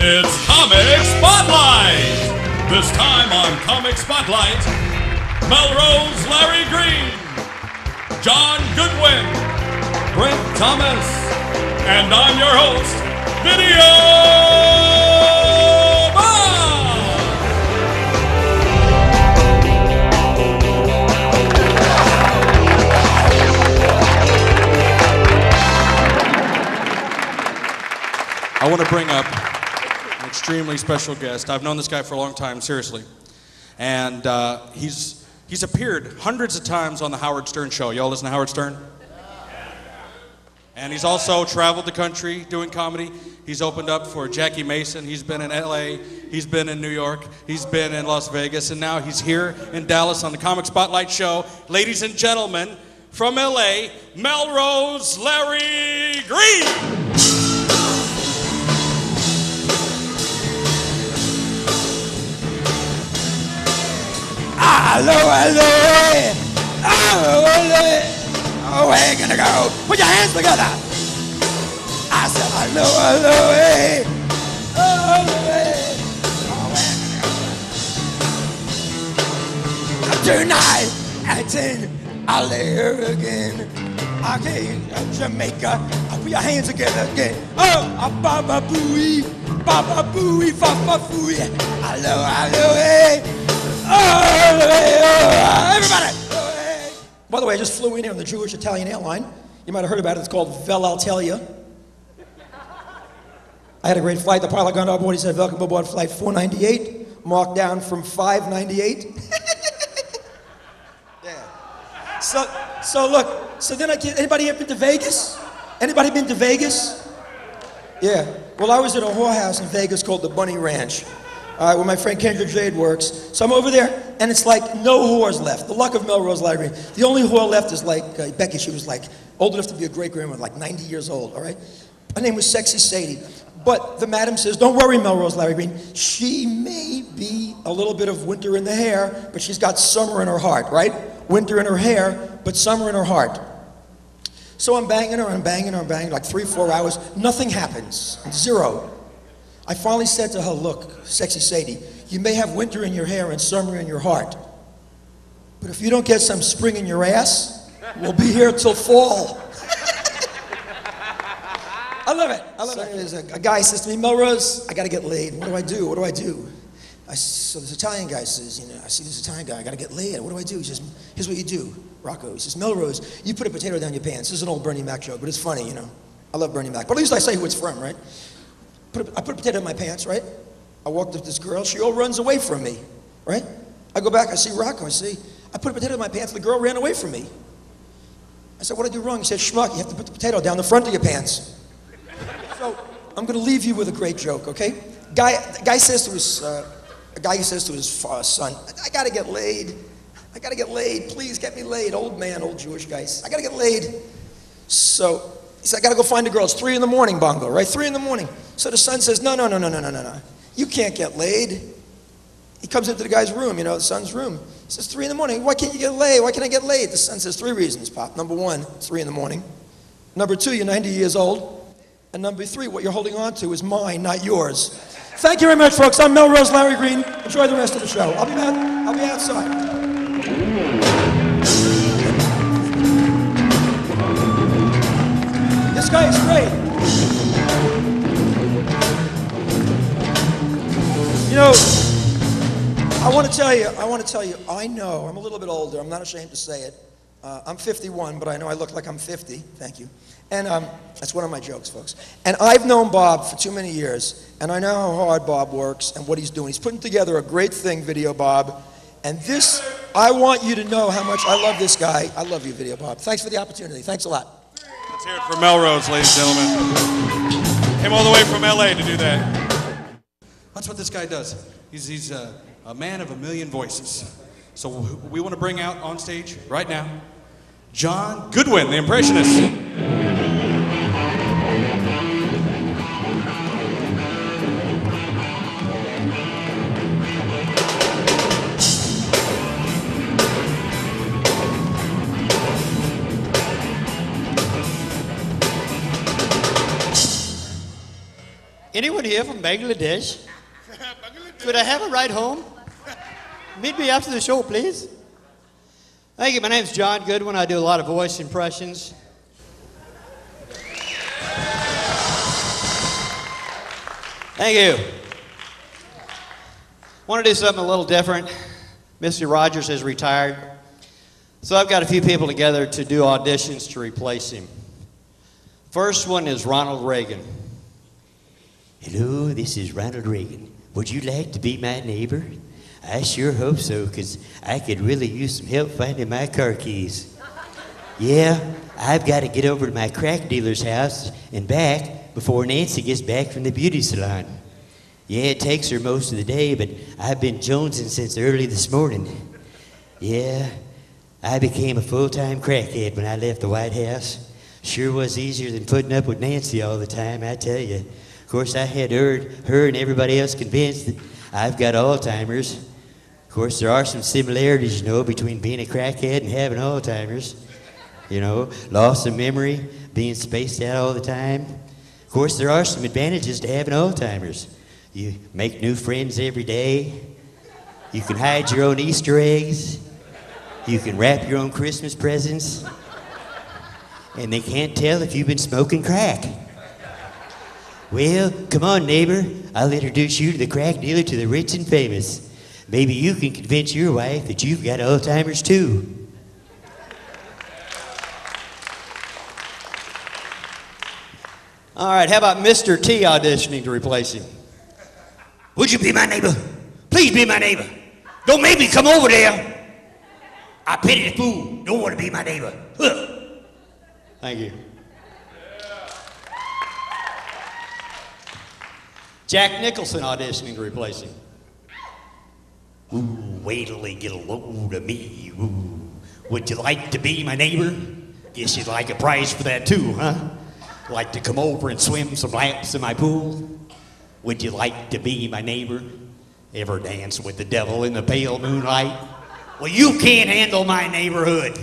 It's Comixspotlight! This time on Comixspotlight, Melrose Larry Green, Goodwin, Brent Thomas, and I'm your host, Videobob! I want to bring up an extremely special guest. I've known this guy for a long time, seriously. And he's appeared hundreds of times on the Howard Stern Show. Y'all listen to Howard Stern? And he's also traveled the country doing comedy. He's opened up for Jackie Mason. He's been in LA. He's been in New York. He's been in Las Vegas. And now he's here in Dallas on the Comixspotlight show. Ladies and gentlemen, from LA, Melrose Larry Green. Hello, hello, oh, where you gonna go? Put your hands together. I said, hello, hello, hey. Oh, hey. Oh, where you gonna go? Tonight, at 10, I'll lay her again. Okay, Jamaica, put your hands together again. Oh, baba booey, fa fooey. Hello, hello, hey. Everybody! By the way, I just flew in here on the Jewish-Italian airline. You might have heard about it. It's called Vel'Altelia. I had a great flight. The pilot got on board. He said, "Welcome aboard flight 498, marked down from 598." Yeah. So look. So then anybody here been to Vegas? Anybody been to Vegas? Yeah. Well, I was at a whorehouse in Vegas called the Bunny Ranch. Where my friend Kendra Jade works. So I'm over there, and it's like no whores left. The luck of Melrose Larry Green. The only whore left is like Becky. She was like old enough to be a great-grandmother, like 90 years old, all right? Her name was Sexy Sadie. But the madam says, don't worry, Melrose Larry Green. She may be a little bit of winter in the hair, but she's got summer in her heart, right? Winter in her hair, but summer in her heart. So I'm banging her, like 3-4 hours. Nothing happens, zero. I finally said to her, look, Sexy Sadie, you may have winter in your hair and summer in your heart, but if you don't get some spring in your ass, we'll be here till fall. I love it. There's a guy says to me, Melrose, I gotta get laid. What do I do? What do I do? So this Italian guy says, I see this Italian guy, I gotta get laid. What do I do? He says, here's what you do, Rocco. He says, Melrose, you put a potato down your pants. This is an old Bernie Mac joke, but it's funny, I love Bernie Mac, but at least I say who it's from, right? I put a potato in my pants, right? I walked up to this girl. She all runs away from me, right? I go back. I see Rocco. I put a potato in my pants. The girl ran away from me. I said, what did I do wrong? He said, schmuck, you have to put the potato down the front of your pants. So I'm going to leave you with a great joke, okay? Guy says to his son, I got to get laid. I got to get laid. Please get me laid. Old man, old Jewish guy. I got to get laid. So he said, I got to go find a girl. It's 3 in the morning, Bongo, right? 3 in the morning. So the son says, no. You can't get laid. He comes into the guy's room, the son's room. He says, 3 in the morning. Why can't you get laid? Why can't I get laid? The son says, 3 reasons, Pop. Number 1, 3 in the morning. Number 2, you're 90 years old. And number 3, what you're holding on to is mine, not yours. Thank you very much, folks. I'm Melrose Larry Green. Enjoy the rest of the show. I'll be outside. This guy is great. I want to tell you, I know, I'm a little bit older, I'm not ashamed to say it. I'm 51, but I know I look like I'm 50, thank you. And that's one of my jokes, folks. And I've known Bob for too many years, and I know how hard Bob works and what he's doing. He's putting together a great thing, Videobob. And this, I want you to know how much I love this guy. I love you, Videobob. Thanks for the opportunity. Thanks a lot. Let's hear it for Melrose, ladies and gentlemen. Came all the way from LA to do that. That's what this guy does. He's a man of a million voices. So we want to bring out on stage right now, Goodwin, the impressionist. Anyone here from Bangladesh? Could I have a ride home? Meet me after the show, please. Thank you. My name's John Goodwin. I do a lot of voice impressions. Thank you. Want to do something a little different. Mr. Rogers has retired. So I've got a few people together to do auditions to replace him. First one is Ronald Reagan. Hello, this is Ronald Reagan. Would you like to be my neighbor? I sure hope so, because I could really use some help finding my car keys. Yeah, I've got to get over to my crack dealer's house and back before Nancy gets back from the beauty salon. Yeah, it takes her most of the day, but I've been jonesing since early this morning. Yeah, I became a full-time crackhead when I left the White House. Sure was easier than putting up with Nancy all the time, I tell you. Of course, I had her and everybody else convinced that I've got Alzheimer's. Of course, there are some similarities, you know, between being a crackhead and having Alzheimer's. You know, loss of memory, being spaced out all the time. Of course, there are some advantages to having Alzheimer's. You make new friends every day. You can hide your own Easter eggs. You can wrap your own Christmas presents. And they can't tell if you've been smoking crack. Well, come on, neighbor. I'll introduce you to the crack dealer to the rich and famous. Maybe you can convince your wife that you've got Alzheimer's too. All right, how about Mr. T auditioning to replace him? Would you be my neighbor? Please be my neighbor. Don't make me come over there. I pity the fool. Don't want to be my neighbor. Huh. Thank you. Jack Nicholson auditioning to replace him. Ooh, wait till they get a load of me. Ooh, would you like to be my neighbor? Guess you'd like a prize for that too, huh? Like to come over and swim some laps in my pool? Would you like to be my neighbor? Ever dance with the devil in the pale moonlight? Well, you can't handle my neighborhood.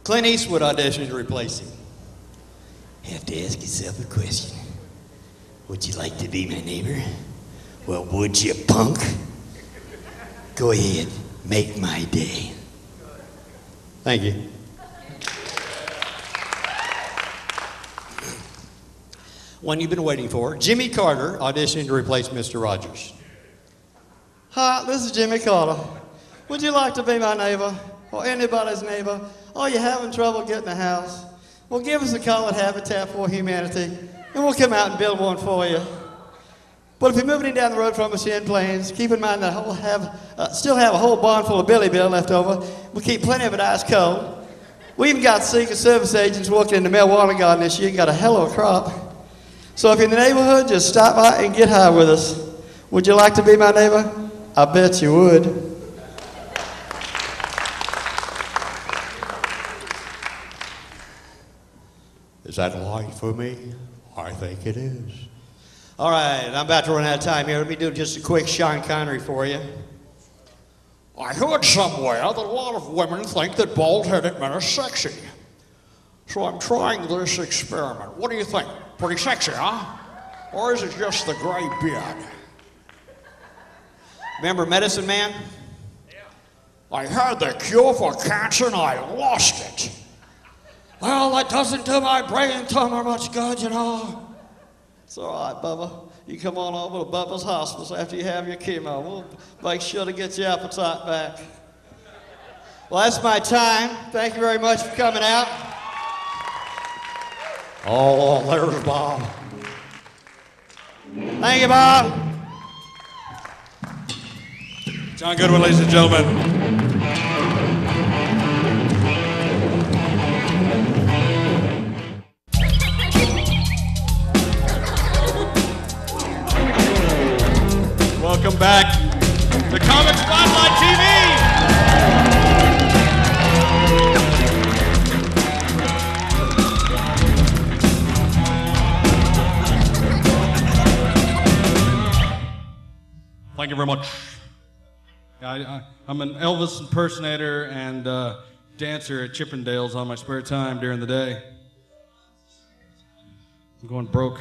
Clint Eastwood auditioned to replace him. Have to ask yourself a question. Would you like to be my neighbor? Well, would you, punk? Go ahead, make my day. Thank you. One you've been waiting for, Jimmy Carter auditioning to replace Mr. Rogers. Hi, this is Jimmy Carter. Would you like to be my neighbor or anybody's neighbor? Are you having trouble getting a house? Well, give us a call at Habitat for Humanity and we'll come out and build one for you. But if you're moving in down the road from us here in Plains, keep in mind that we'll still have a whole barn full of Billy Bill left over. We'll keep plenty of it ice cold. We even got Secret Service agents working in the marijuana garden this year. Got a hell of a crop. So if you're in the neighborhood, just stop by and get high with us. Would you like to be my neighbor? I bet you would. Is that a line for me? I think it is. All right, I'm about to run out of time here. Let me do just a quick Sean Connery for you. I heard somewhere that a lot of women think that bald-headed men are sexy. So I'm trying this experiment. What do you think? Pretty sexy, huh? Or is it just the gray beard? Remember Medicine Man? Yeah. I had the cure for cancer and I lost it. Well, that doesn't do my brain tumor much good, you know. It's all right, Bubba. You come on over to Bubba's hospice after you have your chemo. We'll make sure to get your appetite back. Well, that's my time. Thank you very much for coming out. Oh, there's Bob. Thank you, Bob. John Goodwin, ladies and gentlemen. Welcome back to Comixspotlight TV. Thank you very much. I'm an Elvis impersonator, and dancer at Chippendales on my spare time during the day. I'm going broke.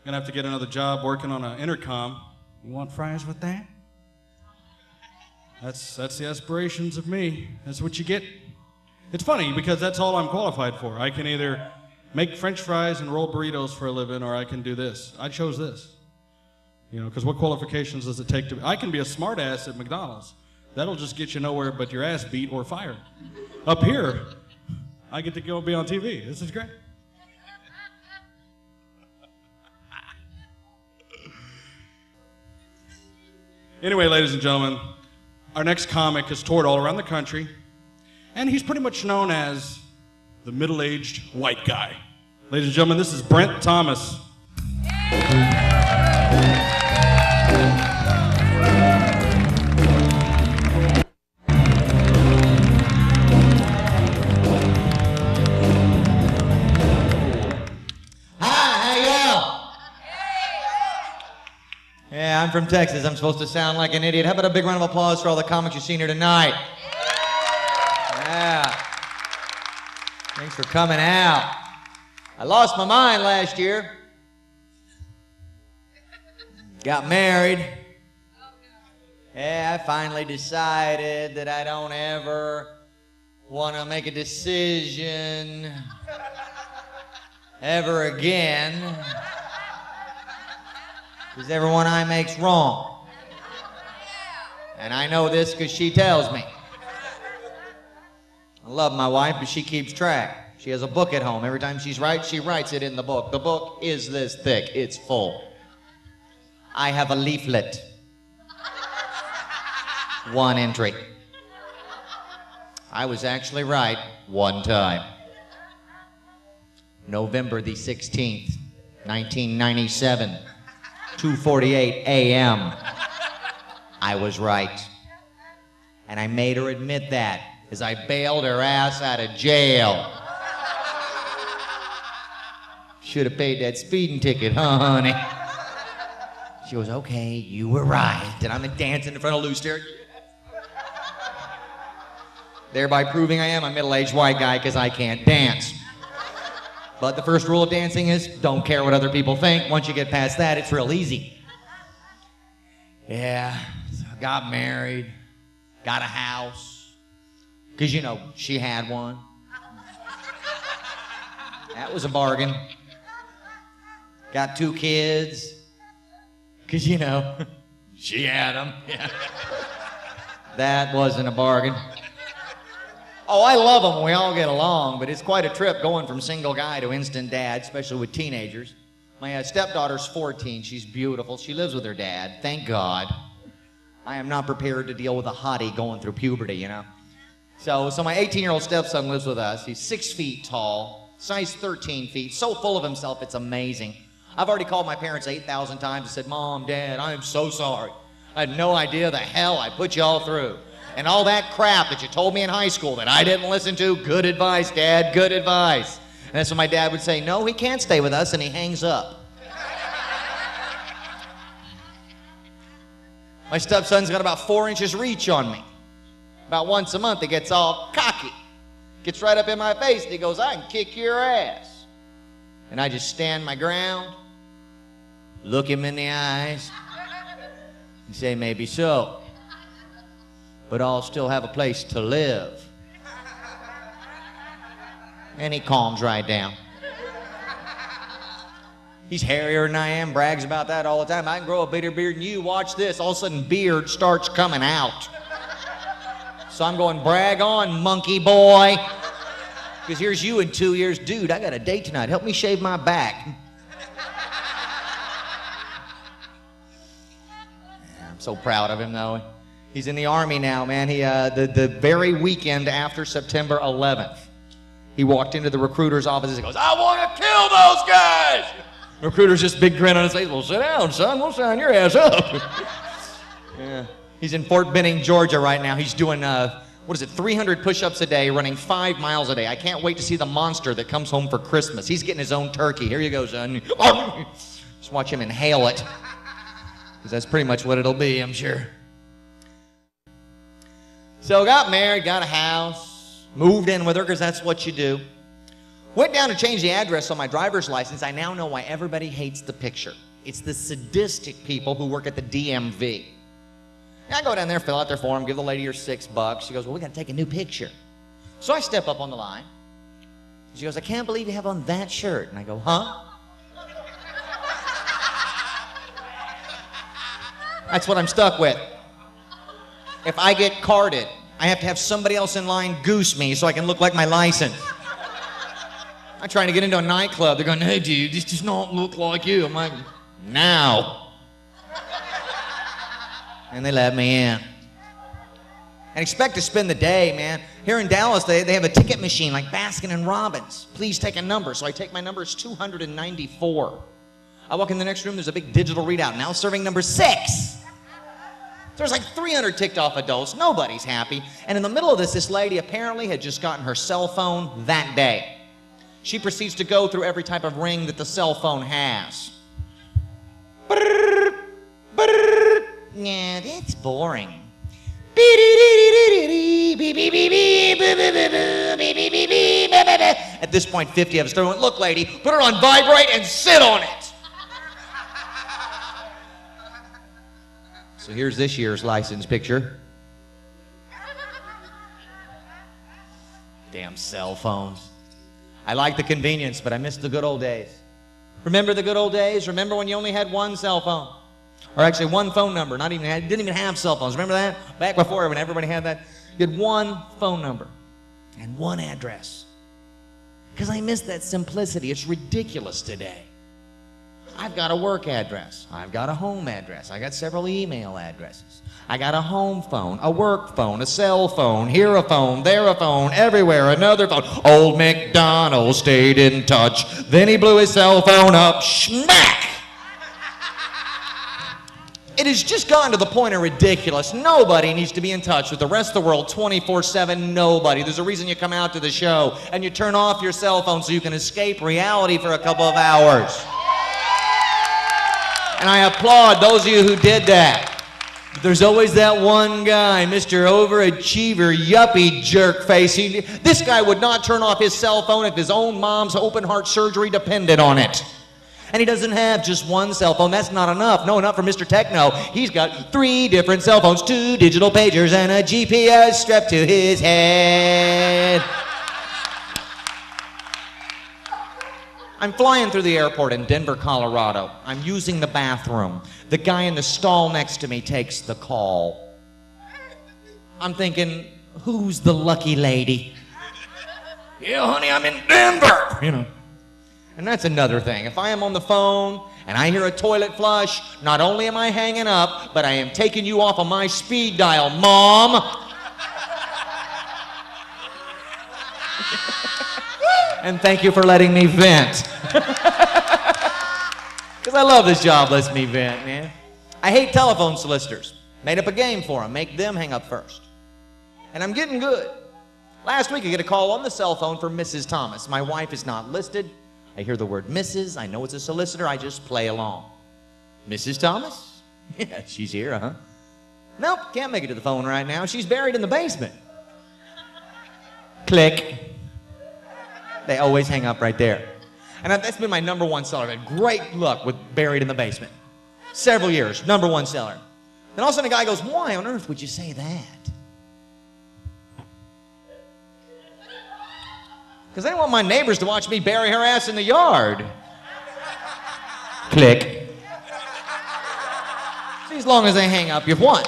Gonna have to get another job working on an intercom. You want fries with that? That's the aspirations of me. That's what you get. It's funny because that's all I'm qualified for. I can either make French fries and roll burritos for a living, or I can do this. I chose this. You know, because what qualifications does it take to... I can be a smart ass at McDonald's. That'll just get you nowhere but your ass beat or fired. Up here, I get to go be on TV. This is great. Anyway, ladies and gentlemen, our next comic is toured all around the country, and he's pretty much known as the middle-aged white guy. Ladies and gentlemen, this is Brent Thomas. Yeah, I'm from Texas. I'm supposed to sound like an idiot. How about a big round of applause for all the comics you've seen here tonight? Yeah. Thanks for coming out. I lost my mind last year. Got married. Yeah, I finally decided that I don't ever want to make a decision ever again. Because everyone I make's wrong. And I know this because she tells me. I love my wife, but she keeps track. She has a book at home. Every time she writes it in the book. The book is this thick. It's full. I have a leaflet. One entry. I was actually right one time. November the 16th, 1997. 2:48 a.m. I was right. And I made her admit that as I bailed her ass out of jail. Should have paid that speeding ticket, huh, honey? She goes, okay, you were right. And I'm dancing in front of Lou Sterry. Thereby proving I am a middle-aged white guy because I can't dance. But the first rule of dancing is don't care what other people think. Once you get past that, it's real easy. Yeah, so I got married, got a house, because, you know, she had one. That was a bargain. Got 2 kids, because, you know, she had them. Yeah. That wasn't a bargain. Oh, I love them. We all get along, but it's quite a trip going from single guy to instant dad, especially with teenagers. My stepdaughter's 14. She's beautiful. She lives with her dad. Thank God. I am not prepared to deal with a hottie going through puberty, you know. So my 18-year-old stepson lives with us. He's 6 feet tall, size 13 feet, so full of himself, it's amazing. I've already called my parents 8,000 times and said, Mom, Dad, I am so sorry. I had no idea the hell I put you all through. And all that crap that you told me in high school that I didn't listen to, good advice, Dad, good advice. And that's when my dad would say, no, he can't stay with us, and he hangs up. My stepson's got about 4 inches reach on me. About once a month, he gets all cocky. Gets right up in my face, and he goes, I can kick your ass. And I just stand my ground, look him in the eyes, and say, maybe so. But I'll still have a place to live. And he calms right down. He's hairier than I am, brags about that all the time. I can grow a bigger beard than you. Watch this. All of a sudden, beard starts coming out. So I'm going, brag on, monkey boy. Because here's you in 2 years. Dude, I got a date tonight. Help me shave my back. I'm so proud of him, though. He's in the Army now, man. He the very weekend after September 11th, he walked into the recruiter's office and he goes, I want to kill those guys! Recruiter's just big grin on his face. Well, sit down, son. We'll sign your ass up. Yeah. He's in Fort Benning, Georgia right now. He's doing, 300 push-ups a day, running 5 miles a day. I can't wait to see the monster that comes home for Christmas. He's getting his own turkey. Here you go, son. Just watch him inhale it. Because that's pretty much what it'll be, I'm sure. So got married, got a house, moved in with her because that's what you do. Went down to change the address on my driver's license. I now know why everybody hates the picture. It's the sadistic people who work at the DMV. I go down there, fill out their form, give the lady her $6. She goes, well, we got to take a new picture. So I step up on the line. She goes, I can't believe you have on that shirt. And I go, huh? That's what I'm stuck with. If I get carded, I have to have somebody else in line goose me so I can look like my license. I'm trying to get into a nightclub. They're going, hey, dude, this does not look like you. I'm like, now. And they let me in. And expect to spend the day, man. Here in Dallas, they have a ticket machine like Baskin and Robbins. Please take a number. So I take my number. It's 294. I walk in the next room. There's a big digital readout. Now serving number 6. There's like 300 ticked off adults. Nobody's happy. And in the middle of this lady apparently had just gotten her cell phone that day. She proceeds to go through every type of ring that the cell phone has. Yeah, that's boring. At this point, 50 of us went, look, lady, put her on vibrate and sit on it. So here's this year's license picture. Damn cell phones. I like the convenience, but I miss the good old days. Remember the good old days? Remember when you only had one cell phone? Or actually one phone number. Didn't even have cell phones. Remember that? Back before when everybody had that. You had one phone number and one address. Because I miss that simplicity. It's ridiculous today. I've got a work address. I've got a home address. I got several email addresses. I got a home phone, a work phone, a cell phone, here a phone, there a phone, everywhere another phone. Old MacDonald stayed in touch. Then he blew his cell phone up. Smack! It has just gotten to the point of ridiculous. Nobody needs to be in touch with the rest of the world 24/7. Nobody. There's a reason you come out to the show and you turn off your cell phone so you can escape reality for a couple of hours. And I applaud those of you who did that. But there's always that one guy, Mr. Overachiever, yuppie jerk face. This guy would not turn off his cell phone if his own mom's open heart surgery depended on it. And he doesn't have just one cell phone. That's not enough. No, not for Mr. Techno. He's got 3 different cell phones, 2 digital pagers, and a GPS strapped to his head. I'm flying through the airport in Denver, Colorado. I'm using the bathroom. The guy in the stall next to me takes the call. I'm thinking, who's the lucky lady? Yeah, honey, I'm in Denver, you know. And that's another thing. If I am on the phone and I hear a toilet flush, not only am I hanging up, but I am taking you off of my speed dial, Mom. And thank you for letting me vent. Because I love this job, lets me vent, man. I hate telephone solicitors. Made up a game for them. Make them hang up first. And I'm getting good. Last week I get a call on the cell phone for Mrs. Thomas. My wife is not listed. I hear the word Mrs. I know it's a solicitor. I just play along. Mrs. Thomas? Yeah, she's here, huh? Nope, can't make it to the phone right now. She's buried in the basement. Click. They always hang up right there. And that's been my #1 seller. I've had great luck with Buried in the Basement. Several years, #1 seller. Then all of a sudden a guy goes, why on earth would you say that? Because I don't want my neighbors to watch me bury her ass in the yard. Click. See, as long as they hang up, you've won.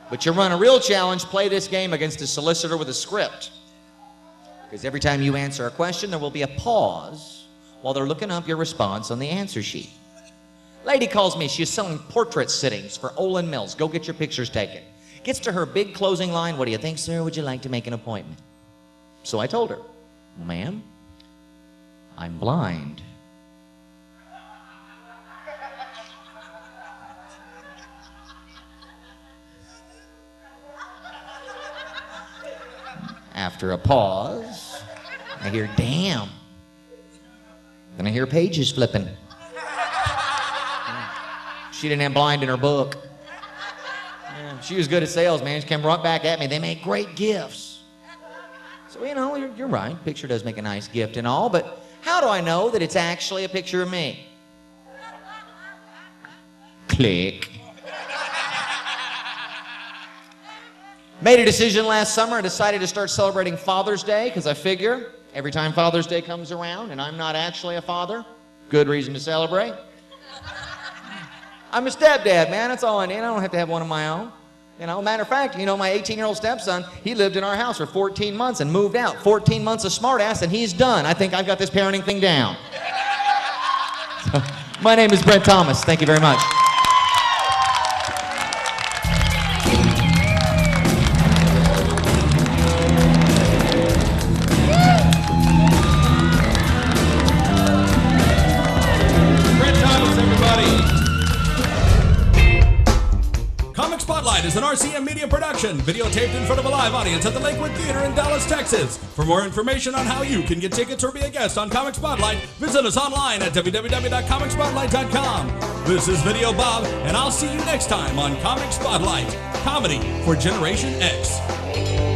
But you run a real challenge, play this game against a solicitor with a script. Because every time you answer a question, there will be a pause while they're looking up your response on the answer sheet. Lady calls me. She's selling portrait sittings for Olin Mills. Go get your pictures taken. Gets to her big closing line. What do you think, sir? Would you like to make an appointment? So I told her, ma'am, I'm blind. After a pause, I hear, damn. Then I hear pages flipping. She didn't have blind in her book. Yeah. She was good at sales, man. She came right back at me. They make great gifts. So, you know, you're right. Picture does make a nice gift and all, but how do I know that it's actually a picture of me? Click. Made a decision last summer. I decided to start celebrating Father's Day because I figure every time Father's Day comes around and I'm not actually a father, good reason to celebrate. I'm a stepdad, man. That's all I need. I don't have to have one of my own. You know, matter of fact, you know, my 18-year-old stepson, he lived in our house for 14 months and moved out. 14 months of smartass, and he's done. I think I've got this parenting thing down. So, my name is Brent Thomas. Thank you very much. Spotlight is an RCM media production, videotaped in front of a live audience at the Lakewood Theater in Dallas, Texas. For more information on how you can get tickets or be a guest on Comic Spotlight, visit us online at www.comicspotlight.com. This is Videobob, and I'll see you next time on Comic Spotlight, comedy for Generation X.